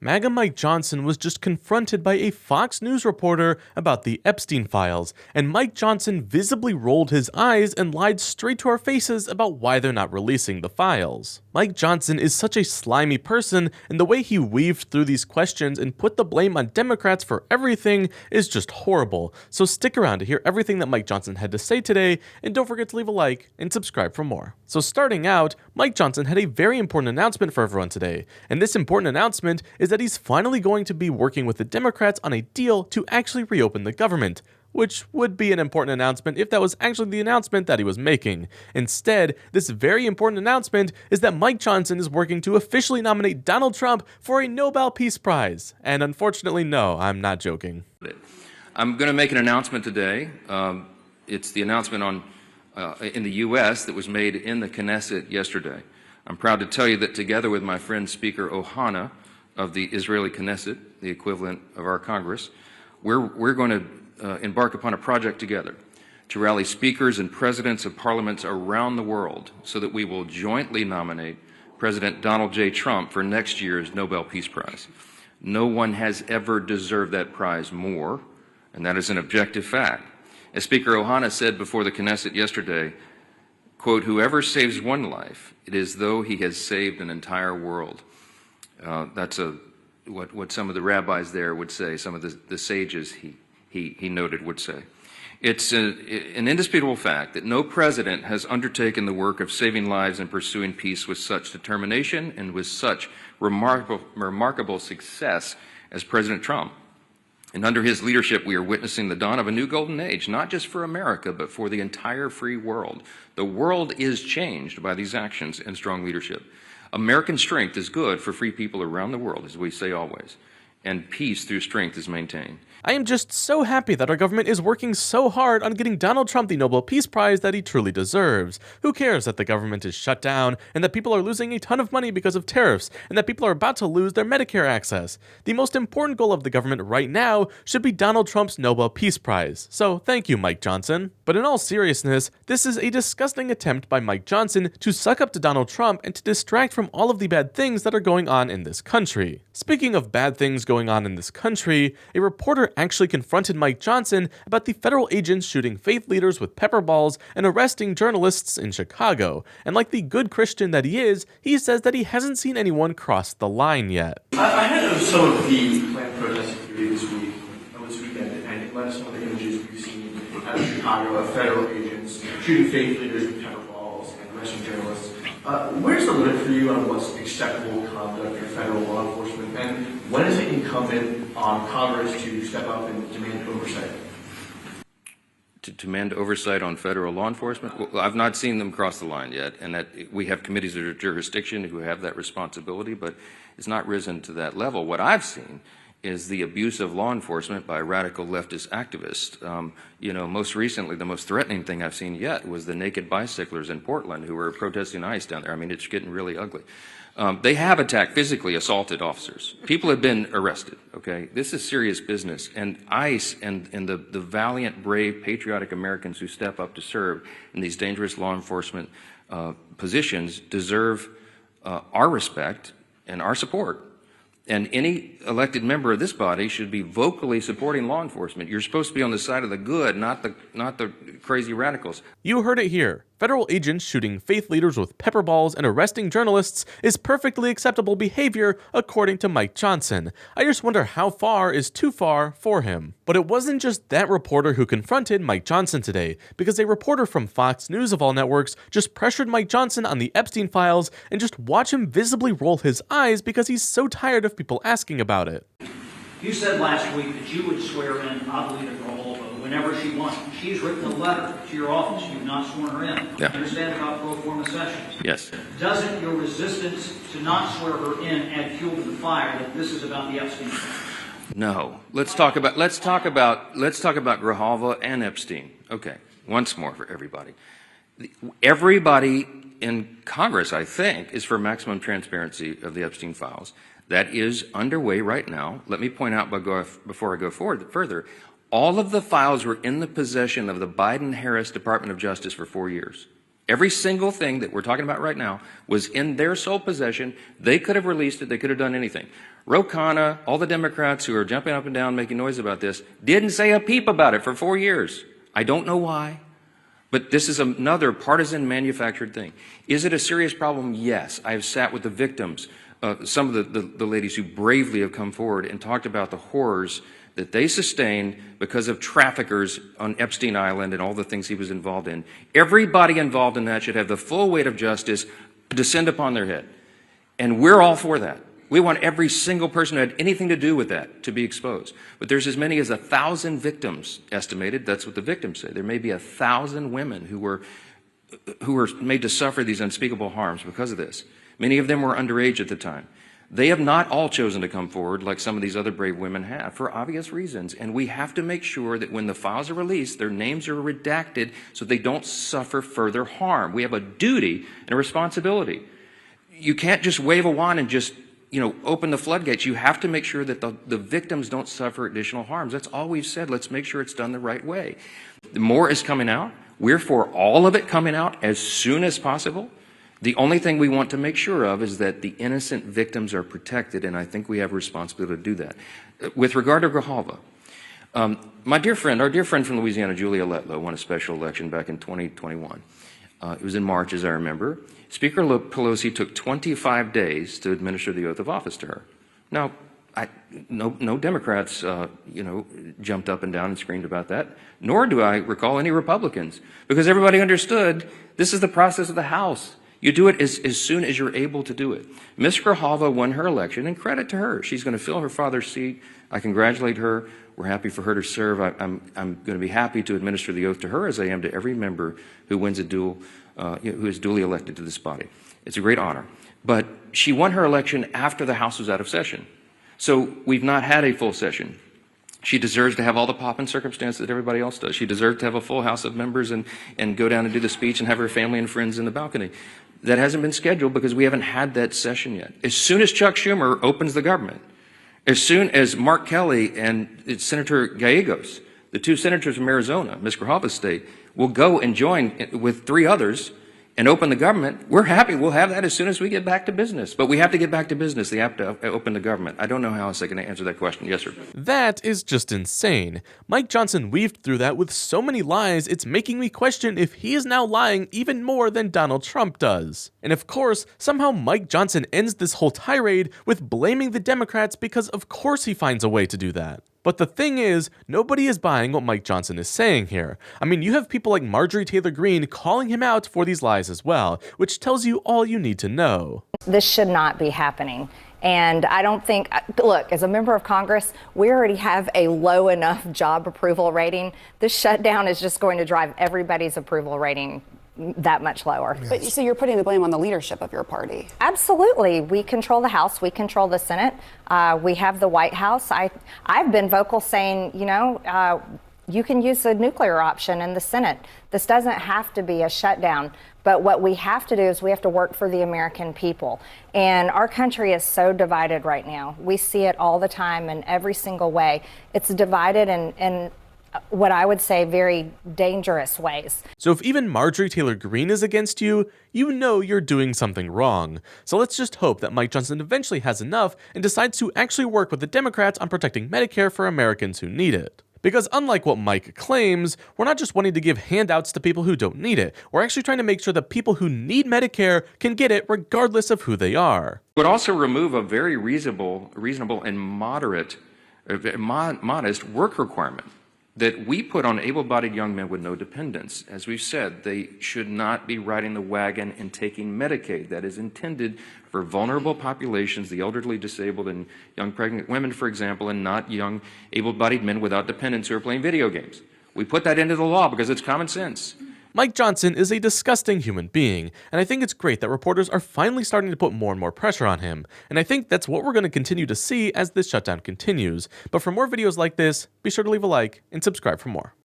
MAGA Mike Johnson was just confronted by a Fox News reporter about the Epstein files, and Mike Johnson visibly rolled his eyes and lied straight to our faces about why they're not releasing the files. Mike Johnson is such a slimy person, and the way he weaved through these questions and put the blame on Democrats for everything is just horrible. So stick around to hear everything that Mike Johnson had to say today, and don't forget to leave a like and subscribe for more. So starting out, Mike Johnson had a very important announcement for everyone today, and this important announcement is that he's finally going to be working with the Democrats on a deal to actually reopen the government, which would be an important announcement if that was actually the announcement that he was making. Instead, this very important announcement is that Mike Johnson is working to officially nominate Donald Trump for a Nobel Peace Prize. And unfortunately, no, I'm not joking. I'm going to make an announcement today. It's the announcement in the U.S. that was made in the Knesset yesterday. I'm proud to tell you that together with my friend Speaker Ohana of the Israeli Knesset, the equivalent of our Congress, we're going to embark upon a project together to rally speakers and presidents of parliaments around the world so that we will jointly nominate President Donald J. Trump for next year's Nobel Peace Prize. No one has ever deserved that prize more, and that is an objective fact. As Speaker Ohana said before the Knesset yesterday, quote, "Whoever saves one life, it is though he has saved an entire world." That's what some of the rabbis there would say, some of the sages he noted would say. It's an indisputable fact that no president has undertaken the work of saving lives and pursuing peace with such determination and with such remarkable success as President Trump. And under his leadership, we are witnessing the dawn of a new golden age, not just for America, but for the entire free world. The world is changed by these actions and strong leadership. American strength is good for free people around the world, as we say always, and peace through strength is maintained. I am just so happy that our government is working so hard on getting Donald Trump the Nobel Peace Prize that he truly deserves. Who cares that the government is shut down, and that people are losing a ton of money because of tariffs, and that people are about to lose their Medicare access? The most important goal of the government right now should be Donald Trump's Nobel Peace Prize. So thank you, Mike Johnson. But in all seriousness, this is a disgusting attempt by Mike Johnson to suck up to Donald Trump and to distract from all of the bad things that are going on in this country. Speaking of bad things going on in this country, a reporter actually confronted Mike Johnson about the federal agents shooting faith leaders with pepper balls and arresting journalists in Chicago. And like the good Christian that he is, he says that he hasn't seen anyone cross the line yet. I heard of some of the planned protest activity this weekend, and let us know the images we've seen out of Chicago of federal agents shooting faith leaders with pepper balls and arresting journalists. Where's the limit for you on what's acceptable conduct for federal law enforcement, and when is it incumbent on Congress to step up and demand oversight? To demand oversight on federal law enforcement? Well, I've not seen them cross the line yet, and that we have committees of jurisdiction who have that responsibility, but it's not risen to that level. What I've seen is the abuse of law enforcement by radical leftist activists. Most recently, the most threatening thing I've seen yet was the naked bicyclers in Portland who were protesting ICE down there. I mean, it's getting really ugly. They have attacked, physically assaulted officers. People have been arrested, okay? This is serious business. And ICE and the valiant, brave, patriotic Americans who step up to serve in these dangerous law enforcement positions deserve our respect and our support. And any elected member of this body should be vocally supporting law enforcement. You're supposed to be on the side of the good, not the crazy radicals. You heard it here. Federal agents shooting faith leaders with pepper balls and arresting journalists is perfectly acceptable behavior according to Mike Johnson. I just wonder how far is too far for him. But it wasn't just that reporter who confronted Mike Johnson today, because a reporter from Fox News of all networks just pressured Mike Johnson on the Epstein files and just watch him visibly roll his eyes because he's so tired of people asking about it. You said last week that you would swear in Adelita Guralova whenever she wants. She's written a letter to your office. You've not sworn her in. Yeah. Understand about pro forma sessions? Yes. Doesn't your resistance to not swear her in add fuel to the fire that this is about the Epstein case? No. Let's talk about Guralova and Epstein. Okay. Once more for everybody. Everybody in Congress, I think, is for maximum transparency of the Epstein files. That is underway right now. Let me point out before I go further, all of the files were in the possession of the Biden-Harris Department of Justice for 4 years. Every single thing that we're talking about right now was in their sole possession. They could have released it. They could have done anything. Ro Khanna, all the Democrats who are jumping up and down making noise about this, didn't say a peep about it for 4 years. I don't know why, but this is another partisan manufactured thing. Is it a serious problem? Yes. I've sat with the victims, some of the ladies who bravely have come forward and talked about the horrors that they sustained because of traffickers on Epstein Island and all the things he was involved in. Everybody involved in that should have the full weight of justice descend upon their head. And we're all for that. We want every single person who had anything to do with that to be exposed. But there's as many as 1,000 victims estimated. That's what the victims say. There may be 1,000 women who were made to suffer these unspeakable harms because of this. Many of them were underage at the time. They have not all chosen to come forward like some of these other brave women have for obvious reasons. And we have to make sure that when the files are released, their names are redacted so they don't suffer further harm. We have a duty and a responsibility. You can't just wave a wand and just open the floodgates. You have to make sure that the victims don't suffer additional harms. That's all we've said. Let's make sure it's done the right way. More is coming out. We're for all of it coming out as soon as possible. The only thing we want to make sure of is that the innocent victims are protected, and I think we have a responsibility to do that. With regard to Grijalva, our dear friend from Louisiana, Julia Letlow, won a special election back in 2021. It was in March, as I remember. Speaker Pelosi took 25 days to administer the oath of office to her. Now, no Democrats, jumped up and down and screamed about that, nor do I recall any Republicans, because everybody understood this is the process of the House. You do it as soon as you're able to do it. Ms. Grijalva won her election, and credit to her. She's going to fill her father's seat. I congratulate her. We're happy for her to serve. I'm going to be happy to administer the oath to her as I am to every member who wins who is duly elected to this body. It's a great honor. But she won her election after the House was out of session. So we've not had a full session. She deserves to have all the pomp and circumstance that everybody else does. She deserves to have a full House of members and go down and do the speech and have her family and friends in the balcony. That hasn't been scheduled because we haven't had that session yet. As soon as Chuck Schumer opens the government, as soon as Mark Kelly and Senator Gallegos, the two senators from Arizona, Ms. Grijalva's state, will go and join with 3 others and open the government, we're happy. We'll have that as soon as we get back to business. But we have to get back to business. They have to open the government. I don't know how else I can answer that question. Yes, sir. That is just insane. Mike Johnson weaved through that with so many lies, it's making me question if he is now lying even more than Donald Trump does. And of course, somehow Mike Johnson ends this whole tirade with blaming the Democrats because of course he finds a way to do that. But the thing is, nobody is buying what Mike Johnson is saying here. I mean, you have people like Marjorie Taylor Greene calling him out for these lies as well, which tells you all you need to know. This should not be happening. And I don't think, look, as a member of Congress, we already have a low enough job approval rating. This shutdown is just going to drive everybody's approval rating that much lower. Yes. But so you're putting the blame on the leadership of your party. Absolutely. We control the House. We control the Senate. We have the White House. I've been vocal saying, you can use the nuclear option in the Senate. This doesn't have to be a shutdown. But what we have to do is we have to work for the American people. And our country is so divided right now. We see it all the time in every single way. It's divided in what I would say very dangerous ways. So if even Marjorie Taylor Greene is against you, you know you're doing something wrong. So let's just hope that Mike Johnson eventually has enough and decides to actually work with the Democrats on protecting Medicare for Americans who need it. Because unlike what Mike claims, we're not just wanting to give handouts to people who don't need it. We're actually trying to make sure that people who need Medicare can get it regardless of who they are. It would also remove a very reasonable and modest work requirement that we put on able-bodied young men with no dependents. As we've said, they should not be riding the wagon and taking Medicaid. That is intended for vulnerable populations, the elderly, disabled, and young pregnant women, for example, and not young able-bodied men without dependents who are playing video games. We put that into the law because it's common sense. Mike Johnson is a disgusting human being, and I think it's great that reporters are finally starting to put more and more pressure on him, and I think that's what we're going to continue to see as this shutdown continues. But for more videos like this, be sure to leave a like and subscribe for more.